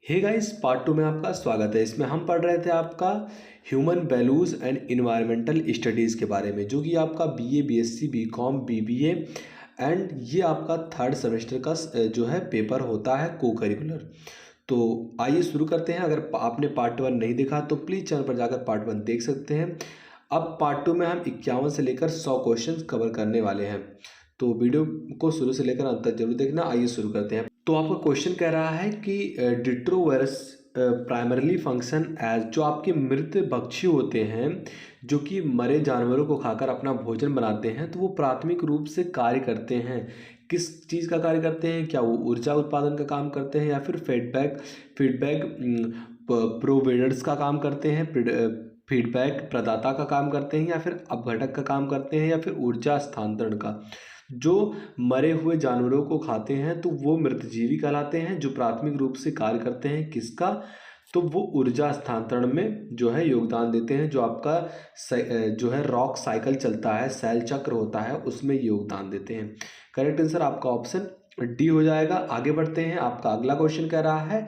Hey guys, part 2 में आपका स्वागत है। इसमें हम पढ़ रहे थे आपका human values and environmental studies के बारे में, जो कि आपका BA, BSc, BCom, BBA and ये आपका थर्ड सेमेस्टर का जो है पेपर होता है को करिकुलर। तो आइए शुरू करते हैं। अगर आपने पार्ट 1 नहीं देखा तो प्लीज़ चैनल पर जाकर पार्ट 1 देख सकते हैं। अब पार्ट 2 में हम 51 से लेकर 100 क्वेश्चन कवर करने वाले हैं, तो वीडियो को शुरू से लेकर अंत तक जरूर देखना। आइए शुरू करते हैं। तो आपका क्वेश्चन कह रहा है कि डिट्रोवर्स प्राइमरली फंक्शन एज, जो आपके मृत भक्षी होते हैं जो कि मरे जानवरों को खाकर अपना भोजन बनाते हैं, तो वो प्राथमिक रूप से कार्य करते हैं। किस चीज़ का कार्य करते हैं? क्या वो ऊर्जा उत्पादन का काम करते हैं, या फिर फीडबैक फीडबैक प्रोवाइडर्स का काम करते हैं, फीडबैक प्रदाता का काम करते हैं, या फिर अपघटक का काम करते हैं, या फिर ऊर्जा स्थानांतरण का? जो मरे हुए जानवरों को खाते हैं तो वो मृतजीवी कहलाते हैं, जो प्राथमिक रूप से कार्य करते हैं किसका? तो वो ऊर्जा स्थानांतरण में जो है योगदान देते हैं। जो आपका जो है रॉक साइकिल चलता है, शैल चक्र होता है, उसमें योगदान देते हैं। करेक्ट आंसर आपका ऑप्शन डी हो जाएगा। आगे बढ़ते हैं। आपका अगला क्वेश्चन कह रहा है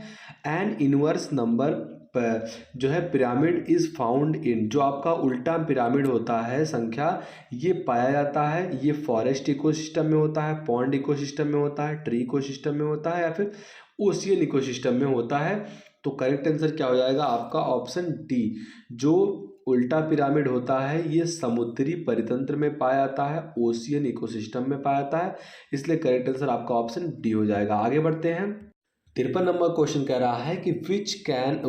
एन इनवर्स नंबर जो है पिरामिड इज फाउंड इन, जो आपका उल्टा पिरामिड होता है संख्या, ये पाया जाता है, ये फॉरेस्ट इकोसिस्टम में होता है, पॉन्ड इकोसिस्टम में होता है, ट्री इकोसिस्टम में होता है, या फिर ओशियन इकोसिस्टम में होता है? तो करेक्ट आंसर क्या हो जाएगा आपका? Option D. जो उल्टा पिरामिड होता है ये समुद्री परितंत्र में पाया जाता है, ओशियन इकोसिस्टम में पाया जाता है, इसलिए करेक्ट आंसर आपका ऑप्शन डी हो जाएगा। आगे बढ़ते हैं। 53 नंबर क्वेश्चन कह रहा है कि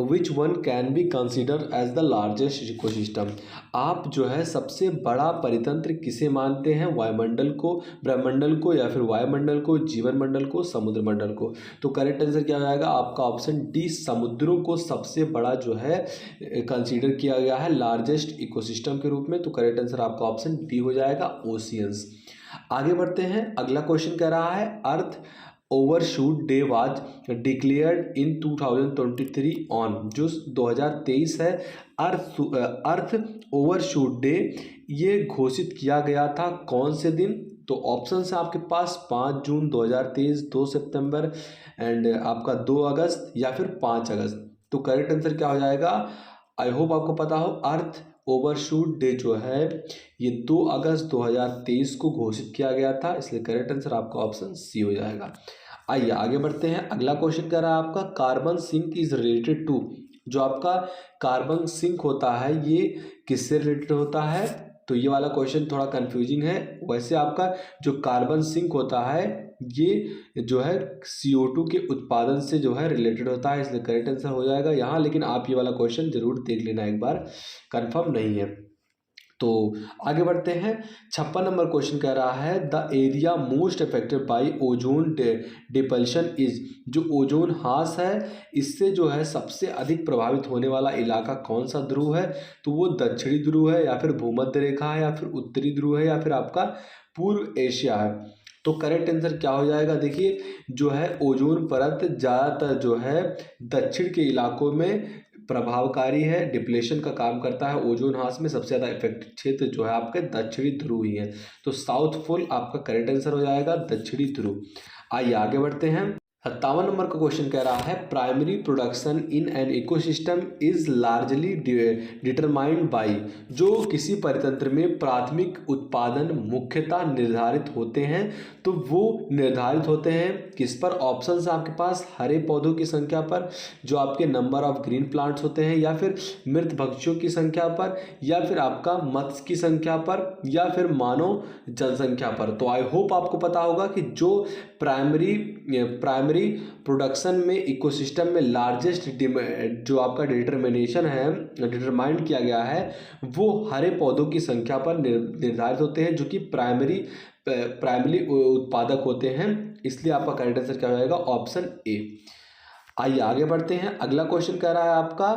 which one can be consider as the largest ecosystem. आप जो है सबसे बड़ा परितंत्र किसे मानते हैं? वायुमंडल को, ब्रह्मंडल को, या फिर वायुमंडल को, जीवन मंडल को, समुद्र मंडल को? तो करेक्ट आंसर क्या हो जाएगा आपका? ऑप्शन डी, समुद्रों को सबसे बड़ा जो है कंसीडर किया गया है लार्जेस्ट इकोसिस्टम के रूप में। तो करेक्ट आंसर आपका ऑप्शन डी हो जाएगा, ओशियंस। आगे बढ़ते हैं। अगला क्वेश्चन कह रहा है Earth overshoot day was declared in 2023 on, जो 2023 है, अर्थ ओवरशूट डे ये घोषित किया गया था कौन से दिन? तो ऑप्शन है आपके पास 5 जून 2023, 2 सितंबर एंड आपका 2 अगस्त, या फिर 5 अगस्त। तो करेक्ट आंसर क्या हो जाएगा? आई होप आपको पता हो। अर्थ ओवरशूट डे जो है ये 2 अगस्त 2023 को घोषित किया गया था, इसलिए करेक्ट आंसर आपका ऑप्शन सी हो जाएगा। आइए आगे बढ़ते हैं। अगला क्वेश्चन कह रहा है आपका carbon sink is related to, जो आपका कार्बन सिंक होता है ये किससे रिलेटेड होता है? तो ये वाला क्वेश्चन थोड़ा कंफ्यूजिंग है। वैसे आपका जो कार्बन सिंक होता है ये जो है CO2 के उत्पादन से जो है रिलेटेड होता है, इसलिए करेक्ट आंसर हो जाएगा यहाँ। लेकिन आप ये वाला क्वेश्चन जरूर देख लेना एक बार, कंफर्म नहीं है। तो आगे बढ़ते हैं। 56 नंबर क्वेश्चन कह रहा है the area most affected by ozone depletion is, जो ओजोन ह्रास है इससे जो है सबसे अधिक प्रभावित होने वाला इलाका कौन सा ध्रुव है? तो वो दक्षिणी ध्रुव है, या फिर भूमध्य रेखा है, या फिर उत्तरी ध्रुव है, या फिर आपका पूर्व एशिया है? तो करेक्ट आंसर क्या हो जाएगा? देखिए, जो है ओजोन परत ज़्यादातर जो है दक्षिण के इलाकों में प्रभावकारी है, डिप्लेशन का काम करता है। ओजोन ह्रास में सबसे ज़्यादा इफेक्टेड क्षेत्र जो है आपके दक्षिणी ध्रुव ही है, तो साउथ पोल आपका करेक्ट आंसर हो जाएगा, दक्षिणी ध्रुव। आइए आगे बढ़ते हैं। 57 नंबर का क्वेश्चन कह रहा है primary production in an ecosystem is largely determined by, जो किसी परितंत्र में प्राथमिक उत्पादन मुख्यतः निर्धारित होते हैं, तो वो निर्धारित होते हैं किस पर? ऑप्शन है आपके पास हरे पौधों की संख्या पर, जो आपके नंबर ऑफ ग्रीन प्लांट्स होते हैं, या फिर मृत भक्षियों की संख्या पर, या फिर आपका मत्स्य की संख्या पर, या फिर मानव जनसंख्या पर? तो आई होप आपको पता होगा कि जो प्राइमरी प्रोडक्शन में इकोसिस्टम में लार्जेस्ट जो आपका डिटरमाइंड किया गया है वो हरे पौधों की संख्या पर निर्धारित होते हैं, जो कि प्राइमरी उत्पादक होते हैं, इसलिए आपका करेक्ट आंसर क्या हो जाएगा? Option A. आइए आगे बढ़ते हैं। अगला क्वेश्चन कह रहा है आपका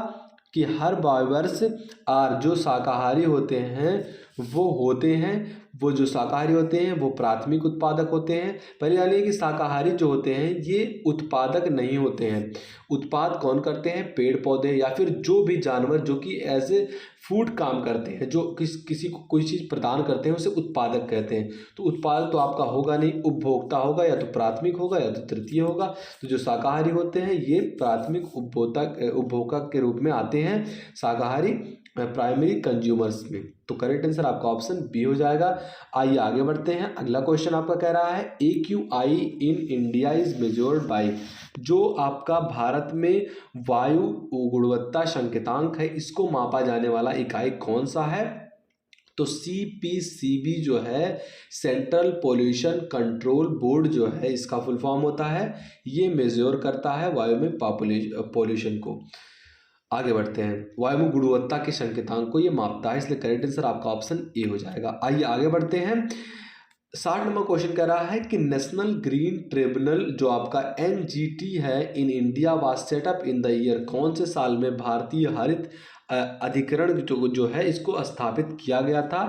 कि हर बायोवर्स आर, जो शाकाहारी होते हैं वो होते हैं वो जो शाकाहारी होते हैं वो प्राथमिक उत्पादक होते हैं। पहले जानिए कि शाकाहारी जो होते हैं ये उत्पादक नहीं होते हैं। उत्पाद कौन करते हैं? पेड़ पौधे या फिर जो भी जानवर जो कि एज ए फूड काम करते हैं, जो किसी को कोई चीज़ प्रदान करते हैं, उसे उत्पादक कहते हैं। तो उत्पादक तो आपका होगा नहीं, उपभोक्ता होगा, या तो प्राथमिक होगा या तो तृतीय होगा। तो जो शाकाहारी होते हैं ये प्राथमिक उपभोक्ता के रूप में आते हैं, शाकाहारी प्राइमरी कंज्यूमर्स में। तो करेक्ट आंसर आपका ऑप्शन बी हो जाएगा। आइए आगे बढ़ते हैं। अगला क्वेश्चन आपका कह रहा है AQI in India is measured by, जो आपका भारत में वायु गुणवत्ता संकेतांक है, इसको मापा जाने वाला इकाई कौन सा है? तो CPCB जो है, सेंट्रल पोल्यूशन कंट्रोल बोर्ड जो है, इसका फुल फॉर्म होता है। ये मेजर करता है वायु में पॉल्यूशन को। आगे बढ़ते हैं। वायु में गुणवत्ता के संकेतांक को ये मापता है, इसलिए करेक्ट आंसर आपका ऑप्शन ए हो जाएगा। आइए आगे बढ़ते हैं। 60 नंबर क्वेश्चन कह रहा है कि नेशनल ग्रीन ट्रिब्यूनल जो आपका NGT है in India was setup in the year, कौन से साल में भारतीय हरित अधिकरण जो है इसको स्थापित किया गया था?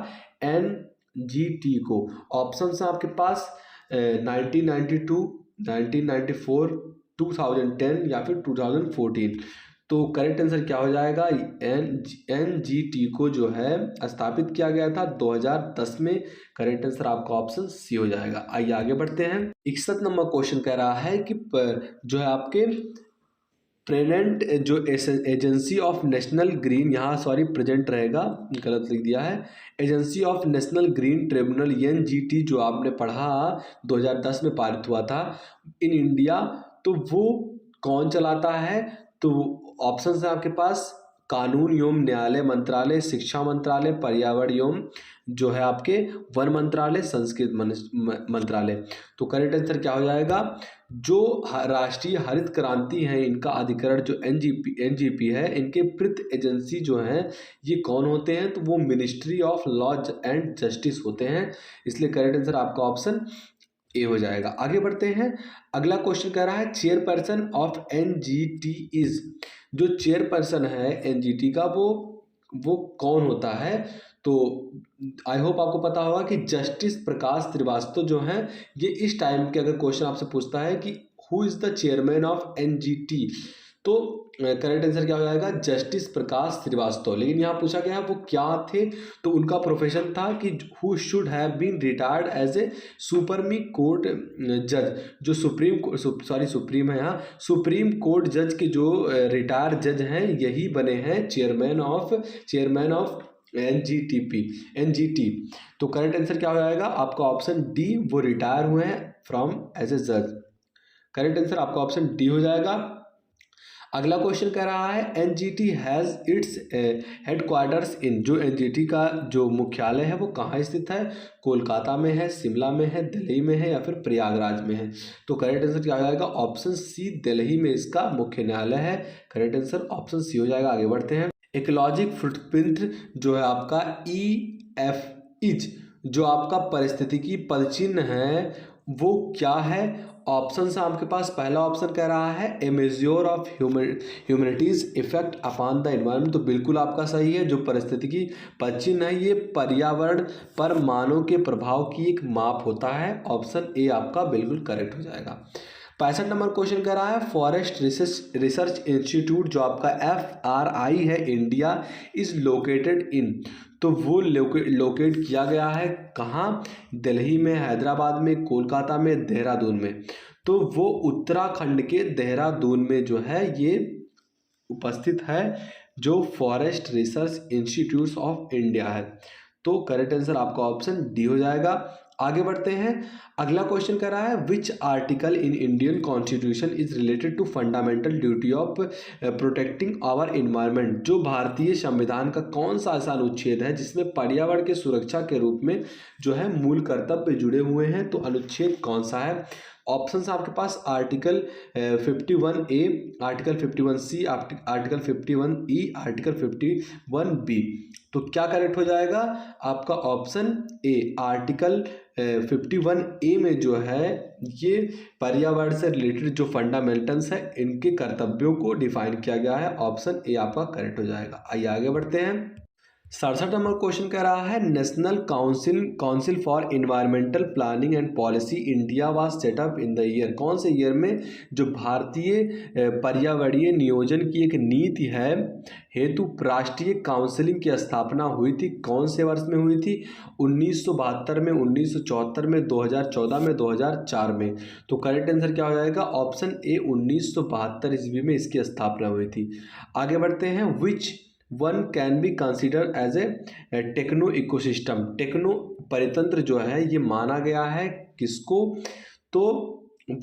NGT को ऑप्शन है आपके पास 1992, 1994, 2010 या फिर 2014। तो करेक्ट आंसर क्या हो जाएगा? NGT को जो है स्थापित किया गया था 2010 में। करेक्ट आंसर आपका ऑप्शन सी हो जाएगा। आइए आगे बढ़ते हैं। 61 नंबर क्वेश्चन कह रहा है कि जो है आपके प्रेजेंट जो एजेंसी ऑफ नेशनल ग्रीन, यहाँ सॉरी प्रेजेंट रहेगा, गलत लिख दिया है। Agency of national green tribunal NGT जो आपने पढ़ा 2010 में पारित हुआ था इन इंडिया, तो वो कौन चलाता है? तो ऑप्शन है आपके पास कानून एवं न्यायालय मंत्रालय, शिक्षा मंत्रालय, पर्यावरण एवं जो है आपके वन मंत्रालय, संस्कृति मंत्रालय। तो करेक्ट आंसर क्या हो जाएगा? जो राष्ट्रीय हरित क्रांति है इनका अधिकरण जो NGP है, इनके प्रति एजेंसी जो है ये कौन होते हैं? तो वो ministry of law and justice होते हैं, इसलिए करेक्ट आंसर आपका ऑप्शन ए हो जाएगा। आगे बढ़ते हैं। अगला क्वेश्चन कह रहा है चेयरपर्सन ऑफ NGT इज, जो चेयरपर्सन है NGT का वो कौन होता है? तो आई होप आपको पता होगा कि जस्टिस प्रकाश श्रीवास्तव जो हैं, ये इस टाइम के अगर क्वेश्चन आपसे पूछता है कि who is the chairman of NGT, तो करेक्ट आंसर क्या हो जाएगा? जस्टिस प्रकाश श्रीवास्तव। लेकिन यहाँ पूछा गया है वो क्या थे, तो उनका प्रोफेशन था कि who should have been retired as a supreme court जज, जो सुप्रीम है यहाँ, सुप्रीम कोर्ट जज के जो रिटायर जज हैं यही बने हैं चेयरमैन ऑफ NGT। तो करेक्ट आंसर क्या हो जाएगा? आपका ऑप्शन डी, वो रिटायर हुए हैं फ्रॉम एज ए जज। करेक्ट आंसर आपका ऑप्शन डी हो जाएगा। अगला क्वेश्चन कह रहा है NGT हैज़ इट्स हेडक्वार्टर्स इन, जो NGT का जो मुख्यालय है वो कहाँ स्थित है? कोलकाता में है, शिमला में है, दिल्ली में है या फिर प्रयागराज में है? तो करेक्ट आंसर क्या हो जाएगा? ऑप्शन सी, दिल्ली में इसका मुख्य न्यायालय है। करेक्ट आंसर ऑप्शन सी हो जाएगा। आगे बढ़ते हैं। इकोलॉजिक फुटप्रिंट जो है आपका EFIC, जो आपका पारिस्थितिकी पदचिन्ह है वो क्या है? ऑप्शन है आपके पास। पहला ऑप्शन कह रहा है a major of humanities effect upon the environment, तो बिल्कुल आपका सही है। जो पारिस्थितिकी पदचिन्ह है ये पर्यावरण पर मानव के प्रभाव की एक माप होता है। ऑप्शन ए आपका बिल्कुल करेक्ट हो जाएगा। 65 नंबर क्वेश्चन कह रहा है फॉरेस्ट रिसर्च इंस्टीट्यूट जो आपका FRI है इंडिया इज लोकेटेड इन, तो वो लोकेट किया गया है कहाँ? दिल्ली में, हैदराबाद में, कोलकाता में, देहरादून में। तो वो उत्तराखंड के देहरादून में जो है ये उपस्थित है, जो forest research institute of India है। तो करेक्ट आंसर आपका ऑप्शन डी हो जाएगा। आगे बढ़ते हैं। अगला क्वेश्चन कर रहा है which article in Indian constitution is related to fundamental duty of protecting our environment, जो भारतीय संविधान का कौन सा ऐसा अनुच्छेद है जिसमें पर्यावरण के सुरक्षा के रूप में जो है मूल कर्तव्य जुड़े हुए हैं? तो अनुच्छेद कौन सा है? ऑप्शन आपके पास article 51A, article 51C, article 51E, article 51B। तो क्या करेक्ट हो जाएगा? आपका ऑप्शन ए, आर्टिकल 51A में जो है ये पर्यावरण से रिलेटेड जो फंडामेंटल्स है इनके कर्तव्यों को डिफाइन किया गया है। ऑप्शन ए आपका करेक्ट हो जाएगा। आइए आगे बढ़ते हैं। 67 नंबर क्वेश्चन कह रहा है national council for environmental planning and policy India was setup in the year, कौन से ईयर में जो भारतीय पर्यावरणीय नियोजन की एक नीति है हेतु राष्ट्रीय काउंसिलिंग की स्थापना हुई थी, कौन से वर्ष में हुई थी? 1972 में, 1974 में, 2014 में, 2004 में। तो करेक्ट आंसर क्या हो जाएगा? ऑप्शन ए 1972 ईस्वी में इसकी स्थापना हुई थी। आगे बढ़ते हैं, which one can be consider as a techno ecosystem, techno परितंत्र जो है ये माना गया है किसको? तो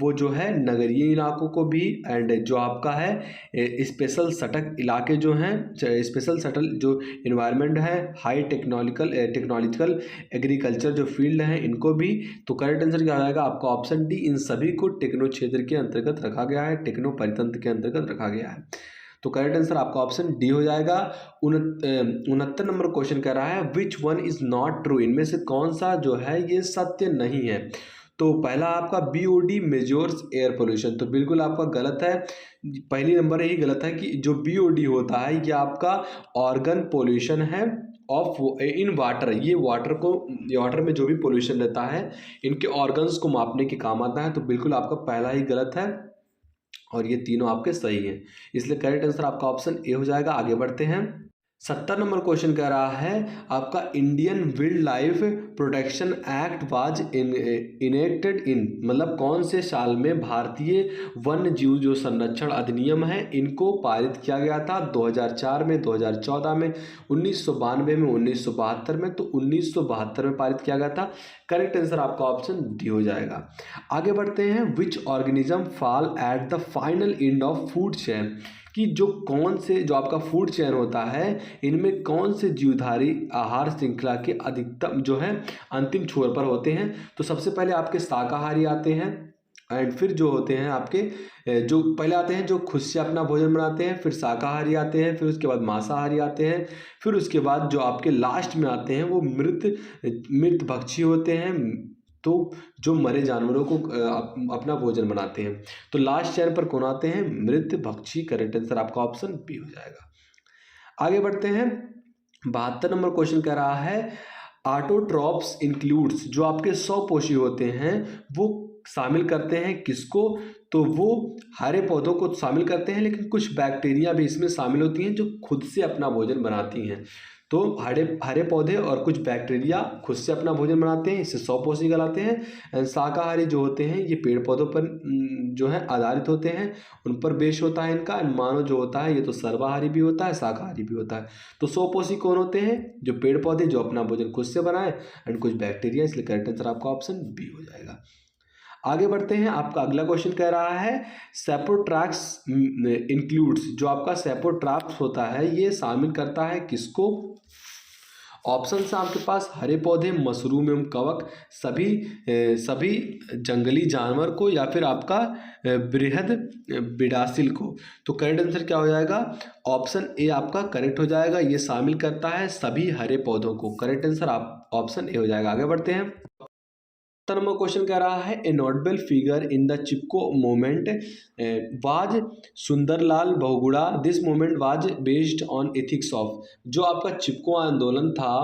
वो जो है नगरीय इलाकों को भी, एंड जो आपका है स्पेशल सटक इलाके जो हैं, स्पेशल सटल जो इन्वायरमेंट है, हाई टेक्नोलॉजिकल एग्रीकल्चर जो फील्ड है इनको भी। तो करेक्ट आंसर क्या हो जाएगा आपका? ऑप्शन डी, इन सभी को टेक्नो क्षेत्र के अंतर्गत रखा गया है, टेक्नो परितंत्र के अंतर्गत रखा गया है। तो करेक्ट आंसर आपका ऑप्शन डी हो जाएगा। 69 नंबर क्वेश्चन कह रहा है विच वन इज नॉट ट्रू, इनमें से कौन सा जो है ये सत्य नहीं है? तो पहला आपका BOD मेजर्स एयर पोल्यूशन, तो बिल्कुल आपका गलत है। पहली नंबर यही गलत है कि जो BOD होता है ये आपका ऑर्गन पोल्यूशन है ऑफ इन वाटर, ये वाटर में जो भी पोल्यूशन रहता है इनके ऑर्गन्स को मापने के काम आता है। तो बिल्कुल आपका पहला ही गलत है और ये तीनों आपके सही हैं, इसलिए करेक्ट आंसर आपका ऑप्शन ए हो जाएगा। आगे बढ़ते हैं, 70 नंबर क्वेश्चन कह रहा है आपका Indian wild life protection act was enacted इन, मतलब कौन से साल में भारतीय वन्य जीव जो संरक्षण अधिनियम है इनको पारित किया गया था? 2004 में, 2014 में, 1992 में, 1972 में। तो 1972 में पारित किया गया था। करेक्ट आंसर आपका ऑप्शन डी हो जाएगा। आगे बढ़ते हैं, which organism fall at the final end of food chain, कि जो कौन से जो आपका फूड चेन होता है इनमें कौन से जीवधारी आहार श्रृंखला के अधिकतम जो है अंतिम छोर पर होते हैं? तो सबसे पहले आपके शाकाहारी आते हैं, एंड फिर जो होते हैं आपके जो पहले आते हैं जो खुद से अपना भोजन बनाते हैं, फिर शाकाहारी आते हैं, फिर उसके बाद मांसाहारी आते हैं, फिर उसके बाद जो आपके लास्ट में आते हैं वो मृत भक्षी होते हैं, तो जो मरे जानवरों को अपना भोजन बनाते हैं। तो लास्ट चेन पर कौन आते हैं? मृत भक्षी। करेक्ट आंसर आपका ऑप्शन बी हो जाएगा। आगे बढ़ते हैं, 72 नंबर क्वेश्चन कह रहा है ऑटोट्रॉप्स इंक्लूड्स, जो आपके स्वपोषी होते हैं वो शामिल करते हैं किसको? तो वो हरे पौधों को शामिल करते हैं, लेकिन कुछ बैक्टीरिया भी इसमें शामिल होती हैं जो खुद से अपना भोजन बनाती हैं। तो हरे पौधे और कुछ बैक्टीरिया खुद से अपना भोजन बनाते हैं, इसे स्वपोषी कहलाते हैं। शाकाहारी जो होते हैं ये पेड़ पौधों पर जो है आधारित होते हैं, उन पर बेस होता है इनका। मानव जो होता है ये तो सर्वाहारी भी होता है, शाकाहारी भी होता है। तो स्वपोषी कौन होते हैं? जो पेड़ पौधे जो अपना भोजन खुद से बनाए, एंड कुछ बैक्टीरिया, इसलिए करेक्ट आंसर आपका ऑप्शन बी हो जाएगा। आगे बढ़ते हैं, आपका अगला क्वेश्चन कह रहा है सेपोट्रैक्स इंक्लूड्स, जो आपका सेपोट्रैप्स होता है ये शामिल करता है किसको? ऑप्शन है आपके पास हरे पौधे, मशरूम एवं कवक, सभी जंगली जानवर को, या फिर आपका बृहद बिडासिल को। तो करेक्ट आंसर क्या हो जाएगा? ऑप्शन ए आपका करेक्ट हो जाएगा, ये शामिल करता है सभी हरे पौधों को। करेक्ट आंसर आप ऑप्शन ए हो जाएगा। आगे बढ़ते हैं, नंबर क्वेश्चन कह रहा है a notable figure in the Chipko movement was Sunderlal Bahuguna, this movement was based on ethics of, जो आपका चिपको आंदोलन था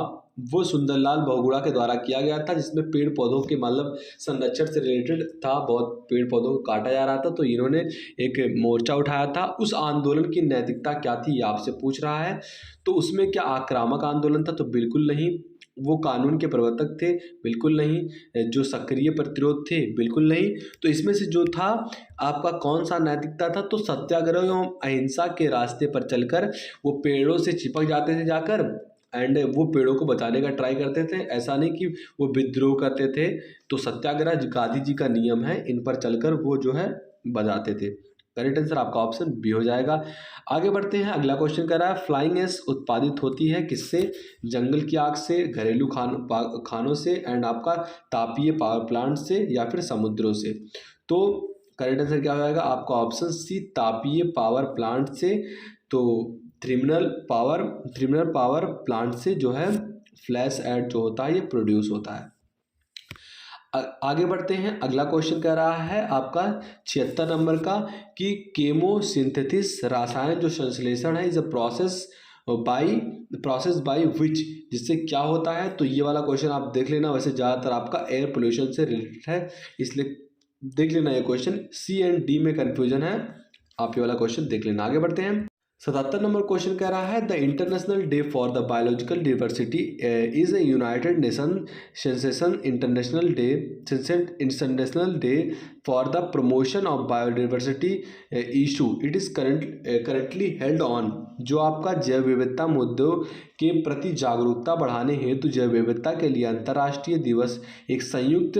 वो सुंदरलाल बहुगुणा के द्वारा किया गया था, जिसमें पेड़ पौधों के मतलब संरक्षण से रिलेटेड था, बहुत पेड़ पौधों को काटा जा रहा था, तो इन्होंने एक मोर्चा उठाया था। उस आंदोलन की नैतिकता क्या थी ये आपसे पूछ रहा है। तो उसमें क्या आक्रामक आंदोलन था? तो बिल्कुल नहीं। वो कानून के प्रवर्तक थे? बिल्कुल नहीं। जो सक्रिय प्रतिरोध थे? बिल्कुल नहीं। तो इसमें से जो था आपका कौन सा नैतिकता था? तो सत्याग्रह एवं अहिंसा के रास्ते पर चलकर वो पेड़ों से चिपक जाते थे जाकर, एंड वो पेड़ों को बचाने का ट्राई करते थे, ऐसा नहीं कि वो विद्रोह करते थे। तो सत्याग्रह गांधी जी का नियम है, इन पर चलकर वो जो है बजाते थे। करेक्ट आंसर आपका ऑप्शन बी हो जाएगा। आगे बढ़ते हैं, अगला क्वेश्चन कर रहा है फ्लाइंग एश उत्पादित होती है किससे? जंगल की आग से, घरेलू खानों से, एंड आपका तापीय पावर प्लांट से, या फिर समुद्रों से। तो करेक्ट आंसर क्या हो जाएगा आपका? ऑप्शन सी, तापीय पावर प्लांट से। तो थर्मल पावर प्लांट से जो है फ्लैश एड जो होता है ये प्रोड्यूस होता है। आगे बढ़ते हैं, अगला क्वेश्चन कह रहा है आपका 76 नंबर का कि केमोसिंथेसिस, रासायनिक जो संश्लेषण है, is a process by process by which, जिससे क्या होता है। तो ये वाला क्वेश्चन आप देख लेना, वैसे ज़्यादातर आपका एयर पोल्यूशन से रिलेटेड है, इसलिए देख लेना ये क्वेश्चन। सी एंड डी में कन्फ्यूजन है, आप ये वाला क्वेश्चन देख लेना। आगे बढ़ते हैं। 77 नंबर क्वेश्चन कह रहा है the international day for the biological diversity is a United nation sensation international day for the promotion of biodiversity issue it is currently held on. जो आपका जैव विविधता मुद्दों के प्रति जागरूकता बढ़ाने हेतु जैव विविधता के लिए अंतर्राष्ट्रीय दिवस एक संयुक्त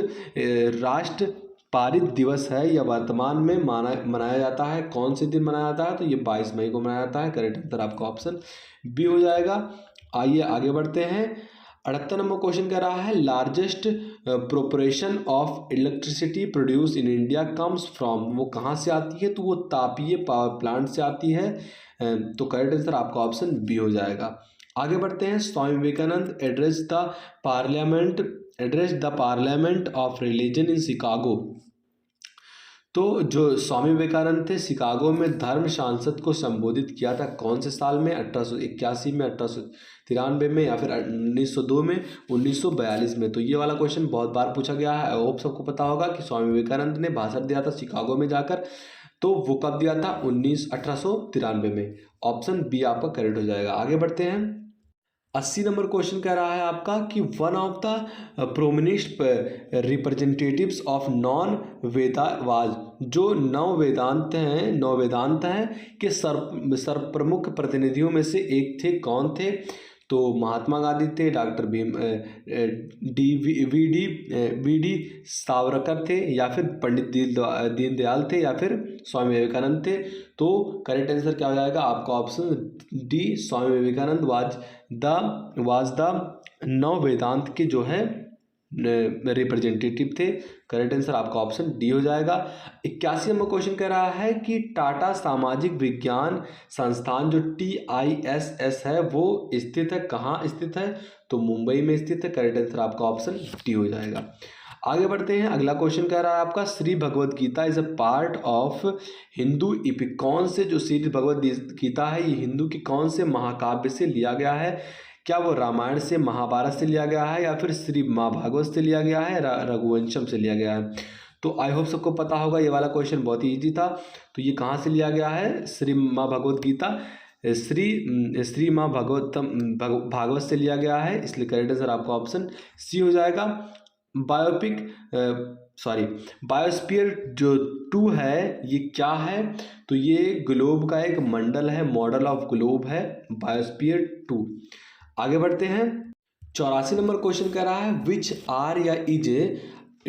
राष्ट्र पारित दिवस है। यह वर्तमान में मनाया जाता है। कौन से दिन मनाया जाता है? तो ये 22 मई को मनाया जाता है। करेक्ट आंसर आपका ऑप्शन बी हो जाएगा। आइए आगे बढ़ते हैं। 78 नंबर क्वेश्चन कह रहा है largest proportion of electricity produce in India comes from. वो कहाँ से आती है? तो वो तापीय पावर प्लांट से आती है। तो करेक्ट आंसर आपका ऑप्शन बी हो जाएगा। आगे बढ़ते हैं। Swami Vivekananda address the parliament of religion in Chicago. तो जो स्वामी विवेकानंद थे, शिकागो में धर्म सांसद को संबोधित किया था कौन से साल में? 1881 में, 1893 में, या फिर 1902 में, 1942 में। तो ये वाला क्वेश्चन बहुत बार पूछा गया है। आई होप सबको पता होगा कि स्वामी विवेकानंद ने भाषण दिया था शिकागो में जाकर। तो वो कब दिया था? 1893 में। ऑप्शन बी आपका करेक्ट हो जाएगा। आगे बढ़ते हैं। 80 नंबर क्वेश्चन कह रहा है आपका कि one of the prominent representatives of non वेदावाद, जो नव वेदांत हैं के सर्वप्रमुख प्रतिनिधियों में से एक थे। कौन थे? तो महात्मा गांधी थे, डॉक्टर वी डी सावरकर थे, या फिर पंडित दीनदयाल थे, या फिर स्वामी विवेकानंद थे। तो करेक्ट आंसर क्या हो जाएगा आपका? Option D, Swami Vivekananda was the नव वेदांत के जो है रिप्रेजेंटेटिव थे। करेक्ट आंसर आपका ऑप्शन डी हो जाएगा। 81 नंबर क्वेश्चन कह रहा है कि टाटा सामाजिक विज्ञान संस्थान जो TISS है वो स्थित है, कहाँ स्थित है? तो मुंबई में स्थित है। करेक्ट आंसर आपका ऑप्शन डी हो जाएगा। आगे बढ़ते हैं। अगला क्वेश्चन कह रहा है आपका Shri Bhagavad Gita is a part of Hindu epic. कौन से जो श्री भगवद गीता है ये हिंदू के कौन से महाकाव्य से लिया गया है? क्या वो रामायण से, महाभारत से लिया गया है, या फिर श्री महाभागवत से लिया गया है, रघुवंशम से लिया गया है? तो आई होप सबको पता होगा, ये वाला क्वेश्चन बहुत ही ईजी था। तो ये कहाँ से लिया गया है? श्री माँ भगवत गीता श्री माँ भागवत से लिया गया है, इसलिए करेक्ट आंसर आपका ऑप्शन सी हो जाएगा। बायोस्फीयर जो 2 है ये क्या है? तो ये ग्लोब का एक मंडल है, मॉडल ऑफ ग्लोब है बायोस्फीयर 2। आगे बढ़ते हैं। 84 नंबर क्वेश्चन कह रहा है विच आर या is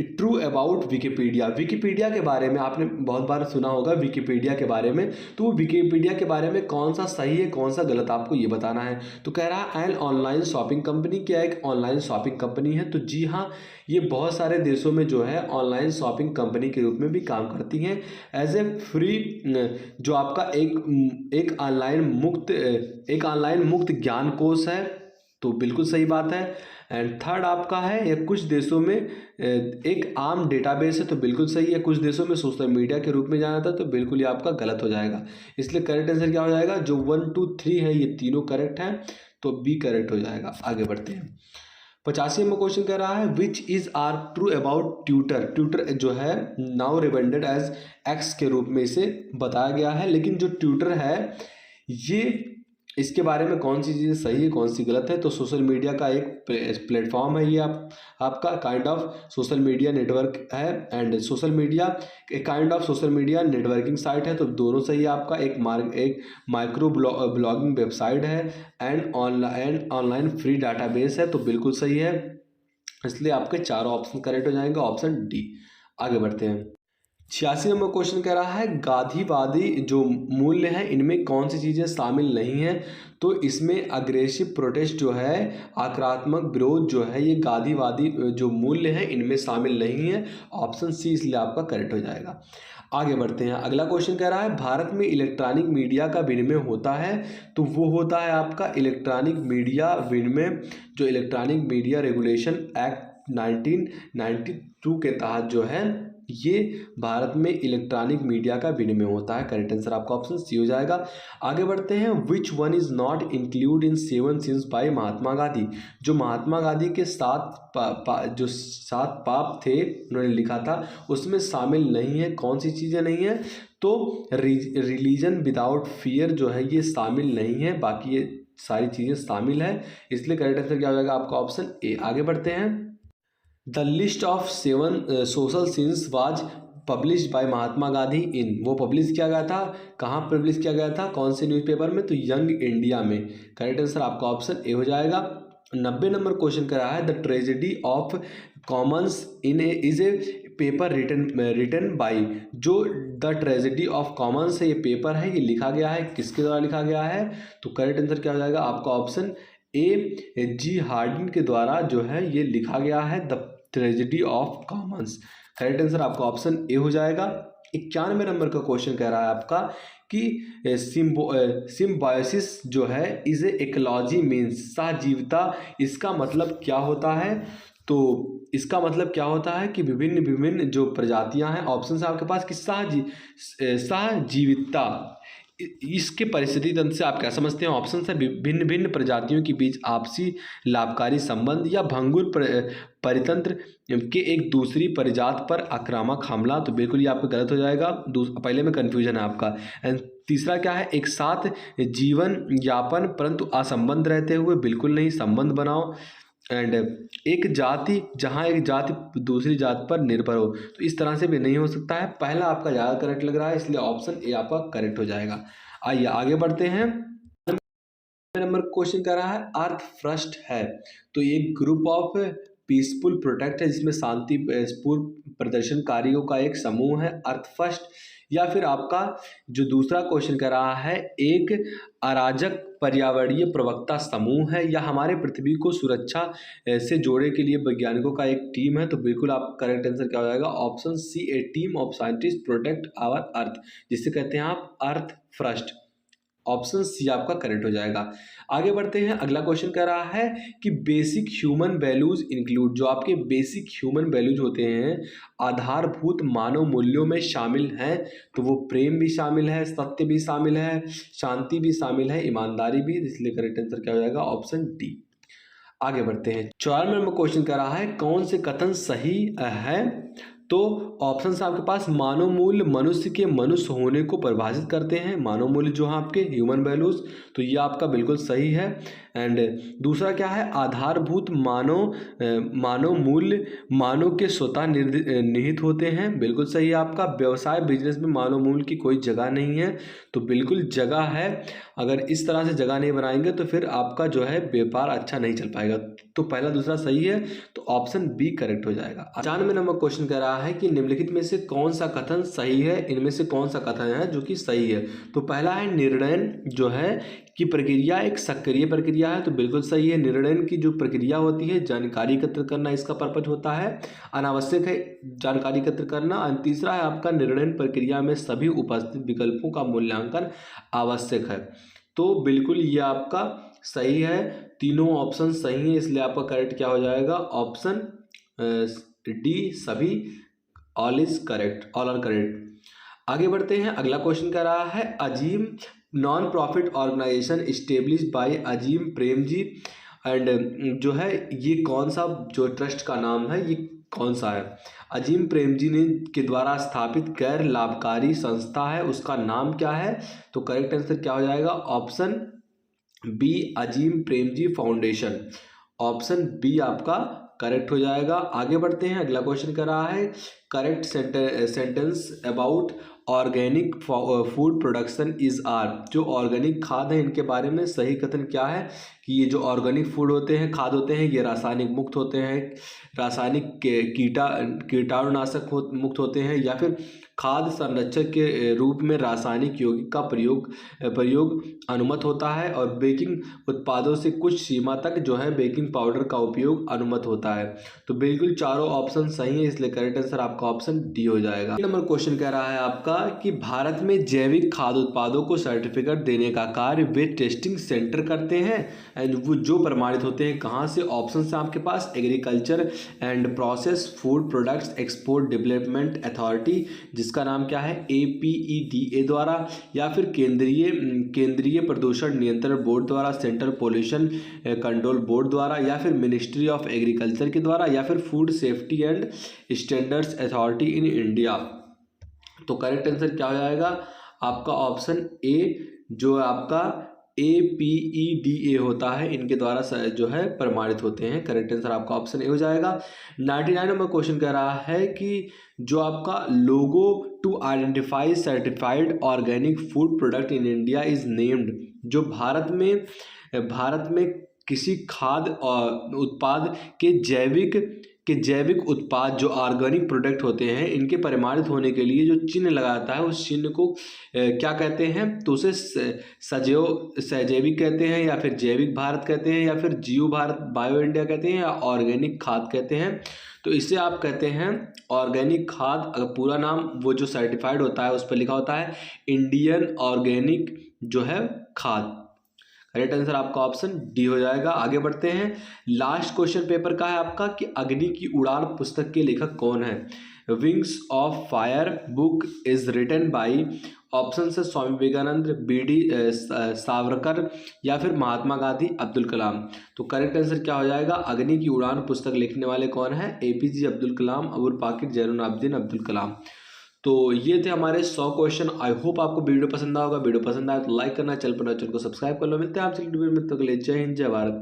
true about Wikipedia. Wikipedia के बारे में आपने बहुत बार सुना होगा विकिपीडिया के बारे में। तो वो विकिपीडिया के बारे में कौन सा सही है कौन सा गलत आपको ये बताना है। तो कह रहा है एन ऑनलाइन शॉपिंग कंपनी, क्या एक ऑनलाइन शॉपिंग कंपनी है? तो जी हाँ, ये बहुत सारे देशों में जो है ऑनलाइन शॉपिंग कंपनी के रूप में भी काम करती हैं। एज ए फ्री जो आपका एक ऑनलाइन मुक्त ज्ञान कोश है। तो बिल्कुल सही बात है। एंड थर्ड आपका है या कुछ देशों में एक आम डेटाबेस है। तो बिल्कुल सही है। कुछ देशों में सोशल मीडिया के रूप में जाना था, तो बिल्कुल ये आपका गलत हो जाएगा। इसलिए करेक्ट आंसर क्या हो जाएगा? जो 1, 2, 3 है ये तीनों करेक्ट हैं, तो बी करेक्ट हो जाएगा। आगे बढ़ते हैं। 85 में क्वेश्चन कह रहा है which is are true about Twitter. Twitter जो है नाउ रिब्रांडेड एज एक्स के रूप में इसे बताया गया है। लेकिन जो ट्विटर है ये इसके बारे में कौन सी चीज़ें सही है कौन सी गलत है? तो सोशल मीडिया का एक प्लेटफॉर्म है ये, आपका kind of social media network है। एंड सोशल मीडिया एक kind of social media networking site है। तो दोनों सही है आपका। एक माइक्रो ब्लॉगिंग वेबसाइट है एंड ऑनलाइन फ्री डाटाबेस है। तो बिल्कुल सही है, इसलिए आपके चारों ऑप्शन करेक्ट हो जाएंगे। Option D. आगे बढ़ते हैं। 86 नंबर क्वेश्चन कह रहा है गांधीवादी जो मूल्य है इनमें कौन सी चीज़ें शामिल नहीं हैं? तो इसमें अग्रेसिव प्रोटेस्ट जो है, आक्रामक विरोध जो है, ये गांधीवादी जो मूल्य है इनमें शामिल नहीं है। ऑप्शन सी इसलिए आपका करेक्ट हो जाएगा। आगे बढ़ते हैं। अगला क्वेश्चन कह रहा है भारत में इलेक्ट्रॉनिक मीडिया का विनिमय होता है। तो वो होता है आपका इलेक्ट्रॉनिक मीडिया विनिमय जो इलेक्ट्रॉनिक मीडिया रेगुलेशन एक्ट 1992 के तहत जो है ये भारत में इलेक्ट्रॉनिक मीडिया का विनिमय होता है। करेक्ट आंसर आपका ऑप्शन सी हो जाएगा। आगे बढ़ते हैं। Which one is not include in 7 sins by Mahatma Gandhi. जो महात्मा गांधी के 7 पाप थे उन्होंने लिखा था, उसमें शामिल नहीं है। कौन सी चीज़ें नहीं है? तो रिलीजन विदाउट फियर जो है ये शामिल नहीं है, बाकी ये सारी चीज़ें शामिल है। इसलिए करेक्ट आंसर क्या हो जाएगा आपका ऑप्शन ए। आगे बढ़ते हैं। The list of 7 social sins was publish by Mahatma Gandhi in. वो पब्लिश किया गया था, कहाँ पब्लिश किया गया था, कौन से न्यूज़पेपर में? तो यंग इंडिया में। करेक्ट आंसर आपका ऑप्शन ए हो जाएगा। 90 नंबर क्वेश्चन कर रहा है। The tragedy of commons is a paper written by. जो द ट्रेजेडी ऑफ कॉमन्स है ये पेपर है, ये लिखा गया है, किसके द्वारा लिखा गया है? तो करेक्ट आंसर क्या हो जाएगा आपका ऑप्शन ए, जी हार्डिन के द्वारा जो है ये लिखा गया है, the tragedy of Commons. Correct answer आपका ऑप्शन ए हो जाएगा। 91 नंबर का क्वेश्चन कह रहा है आपका कि सिम्बायोसिस जो है इज ए इकोलॉजी मीन्स सहजीविता। इसका मतलब क्या होता है? तो इसका मतलब क्या होता है कि विभिन्न जो प्रजातियां हैं, ऑप्शन है आपके पास कि सहजीविता। इसके परिस्थिति तंत्र से आप क्या समझते हैं? ऑप्शन है भिन्न प्रजातियों के बीच आपसी लाभकारी संबंध या भंगुर परितंत्र के एक दूसरी परिजात पर आक्रामक हमला। तो बिल्कुल ये आपका गलत हो जाएगा। पहले में कन्फ्यूजन है आपका। एंड तीसरा क्या है? एक साथ जीवन यापन परंतु असंबंध रहते हुए। बिल्कुल नहीं, संबंध बनाओ। एंड एक जाति, जहाँ एक जाति दूसरी जाति पर निर्भर हो, तो इस तरह से भी नहीं हो सकता है। पहला आपका ज़्यादा करेक्ट लग रहा है, इसलिए ऑप्शन ए आपका करेक्ट हो जाएगा। आइए आगे बढ़ते हैं। नंबर क्वेश्चन कर रहा है अर्थ फर्स्ट है, तो ये ग्रुप ऑफ पीसफुल प्रोटेक्ट है जिसमें शांतिपूर्ण प्रदर्शनकारियों का एक समूह है, अर्थ फर्स्ट। या फिर आपका जो दूसरा क्वेश्चन कर रहा है एक अराजक पर्यावरणीय प्रवक्ता समूह है, या हमारे पृथ्वी को सुरक्षा से जोड़ने के लिए वैज्ञानिकों का एक टीम है। तो बिल्कुल आप करेक्ट आंसर क्या हो जाएगा? Option C, a team of scientist protect our earth, जिसे कहते हैं आप अर्थ फर्स्ट। ऑप्शन सी आपका करेक्ट हो जाएगा। आगे बढ़ते हैं। अगला क्वेश्चन कह रहा है कि बेसिक ह्यूमन वैल्यूज इंक्लूड। जो आपके बेसिक ह्यूमन वैल्यूज होते हैं, आधारभूत मानव मूल्यों में शामिल हैं, तो वो प्रेम भी शामिल है, सत्य भी शामिल है, शांति भी शामिल है, ईमानदारी भी। इसलिए करेक्ट आंसर क्या हो जाएगा? Option D. आगे बढ़ते हैं। 94 नंबर क्वेश्चन कर रहा है कौन से कथन सही है? तो ऑप्शन है आपके पास मानव मूल्य मनुष्य के मनुष्य होने को परिभाषित करते हैं। मानव मूल्य जो है आपके ह्यूमन वैल्यूज, तो ये आपका बिल्कुल सही है। एंड दूसरा क्या है? आधारभूत मानव मूल्य मानव के स्वतः निहित होते हैं, बिल्कुल सही है आपका। व्यवसाय बिजनेस में मानव मूल्य की कोई जगह नहीं है, तो बिल्कुल जगह है। अगर इस तरह से जगह नहीं बनाएंगे तो फिर आपका जो है व्यापार अच्छा नहीं चल पाएगा। तो पहला दूसरा सही है, तो ऑप्शन बी करेक्ट हो जाएगा। 95 नंबर क्वेश्चन कह रहा है कि निम्नलिखित में से कौन सा कथन सही है? इनमें से कौन सा कथन है जो कि सही है? तो पहला है निर्णय जो है कि प्रक्रिया एक सक्रिय प्रक्रिया है, तो बिल्कुल सही है। निर्णय की जो प्रक्रिया होती है, जानकारी एकत्र करना इसका पर्पज होता है, अनावश्यक है जानकारी एकत्र करना। और तीसरा है आपका निर्णय प्रक्रिया में सभी उपस्थित विकल्पों का मूल्यांकन आवश्यक है, तो बिल्कुल ये आपका सही है। तीनों ऑप्शन सही है, इसलिए आपका करेक्ट क्या हो जाएगा? ऑप्शन डी, सभी all is correct, all are correct. आगे बढ़ते हैं। अगला क्वेश्चन कर रहा है Azim non profit organization establish by Azim Premji and जो है ये कौन सा जो ट्रस्ट का नाम है, ये कौन सा है? अजीम प्रेमजी ने के द्वारा स्थापित गैर लाभकारी संस्था है, उसका नाम क्या है? तो करेक्ट आंसर क्या हो जाएगा? Option B, Azim Premji foundation. Option B आपका करेक्ट हो जाएगा। आगे बढ़ते हैं। अगला क्वेश्चन कर रहा है correct sentence about organic food production is are. जो ऑर्गेनिक खाद है इनके बारे में सही कथन क्या है? कि ये जो ऑर्गेनिक फूड होते हैं, खाद होते हैं, ये रासायनिक मुक्त होते हैं, रासायनिक कीटाणुनाशक मुक्त होते हैं, या फिर खाद्य संरक्षक के रूप में रासायनिक यौगिक का प्रयोग अनुमत होता है, और बेकिंग उत्पादों से कुछ सीमा तक जो है बेकिंग पाउडर का उपयोग अनुमत होता है। तो बिल्कुल चारों ऑप्शन सही है, इसलिए करेक्ट आंसर आपका ऑप्शन डी हो जाएगा। नंबर क्वेश्चन कह रहा है आपका कि भारत में जैविक खाद्य उत्पादों को सर्टिफिकेट देने का कार्य वे टेस्टिंग सेंटर करते हैं, एंड वो जो प्रमाणित होते हैं कहाँ से? ऑप्शन है आपके पास agriculture and process food products export development authority, जिसका नाम क्या है APEDA द्वारा, या फिर केंद्रीय प्रदूषण नियंत्रण बोर्ड द्वारा, सेंट्रल पोल्यूशन कंट्रोल बोर्ड द्वारा, या फिर मिनिस्ट्री ऑफ एग्रीकल्चर के द्वारा, या फिर food safety and standards authority in India. तो करेक्ट आंसर क्या हो जाएगा आपका? ऑप्शन ए, जो आपका APEDA होता है, इनके द्वारा जो है प्रमाणित होते हैं। करेक्ट आंसर आपका ऑप्शन ए हो जाएगा। 99 नंबर क्वेश्चन कह रहा है कि जो आपका logo to identify certified organic food product in India is named, जो भारत में किसी खाद्य उत्पाद के जैविक उत्पाद जो ऑर्गेनिक प्रोडक्ट होते हैं, इनके प्रमाणित होने के लिए जो चिन्ह लगाता है उस चिन्ह को क्या कहते हैं? तो उसे सहजैविक कहते हैं, या फिर जैविक भारत कहते हैं, या फिर जियो भारत बायो इंडिया कहते हैं, या ऑर्गेनिक खाद कहते हैं। तो इसे आप कहते हैं ऑर्गेनिक खाद। अगर पूरा नाम वो जो सर्टिफाइड होता है उस पर लिखा होता है इंडियन ऑर्गेनिक जो है खाद। करेक्ट आंसर आपका ऑप्शन डी हो जाएगा। आगे बढ़ते हैं। लास्ट क्वेश्चन पेपर का है आपका कि अग्नि की उड़ान पुस्तक के लेखक कौन है? Wings of Fire book is written by, option से स्वामी विवेकानंद, BD सावरकर, या फिर महात्मा गांधी, अब्दुल कलाम। तो करेक्ट आंसर क्या हो जाएगा? अग्नि की उड़ान पुस्तक लिखने वाले कौन है? APJ अब्दुल कलाम, अबुल पाकिर जैनुलाब्दीन अब्दुल कलाम। तो ये थे हमारे 100 क्वेश्चन। आई होप आपको वीडियो पसंद आएगा। वीडियो पसंद आए तो लाइक करना, चैनल को सब्सक्राइब कर लो। मिलते हैं आपसे वीडियो में, तब तक के लिए जय हिंद, जय भारत।